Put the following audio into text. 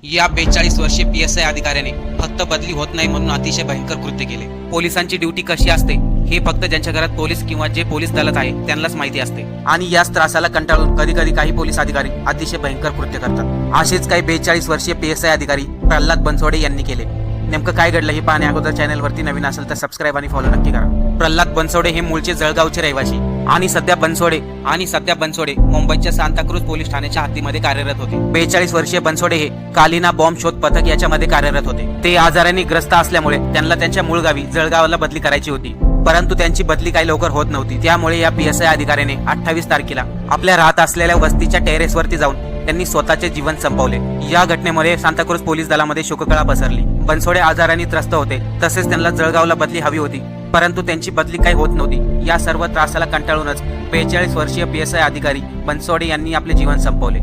या 42 वर्षीय PSI अधिकाऱ्याने फक्त बदली होत नाही म्हणून अतिशय भयंकर कृत्य केले। पोलिसांची ड्युटी कशी असते हे फक्त ज्यांच्या घरात पोलीस किंवा जे पोलीस दलात आहे त्यांनाच माहिती असते। आणि याच त्रासाला कंटाळून कधी कधी काही पोलीस अधिकारी अतिशय भयंकर कृत्य करतात। असेच काही 42 वर्षीय PSI अधिकारी प्रल्हाद बनसोडे यांनी केले। नेमकं काय घडलं हे पाहण्या अगोदर चॅनलवरती नवीन असेल तर सबस्क्राईब आणि फॉलो नक्की करा। प्रल्हाद बनसोडे हे मूळचे जळगावचे रहिवासी आणि सध्या बनसोडे मुंबईच्या सांताक्रूज पोलीस ठाण्याच्या हद्दीमध्ये कार्यरत होते। 42 वर्षीय बनसोडे हे कालिना बॉम्ब शोध पथक याच्यामध्ये कार्यरत होते। ते आजाराने ग्रस्त असल्यामुळे त्यांना त्यांच्या मूळ गावी जळगावला बदली करायची होती, परंतु त्यांची बदली काही लवकर होत नव्हती। त्यामुळे या PSI अधिकाऱ्याने 28 तारखेला आपल्या राहत असलेल्या वस्तीच्या टेरेसवरती जाऊन त्यांनी स्वतःचे जीवन संपवले। या घटनेमुळे सांताक्रूज पोलीस दलामध्ये शोककळा पसरली। बनसोडे आजाराने त्रस्त होते, तसेच त्यांना जळगावला बदली हवी होती, परंतु त्यांची बदली काही होत नव्हती। या सर्व त्रासाला कंटाळूनच 42 वर्षीय PSI अधिकारी बनसोडे यांनी आपले जीवन संपवले।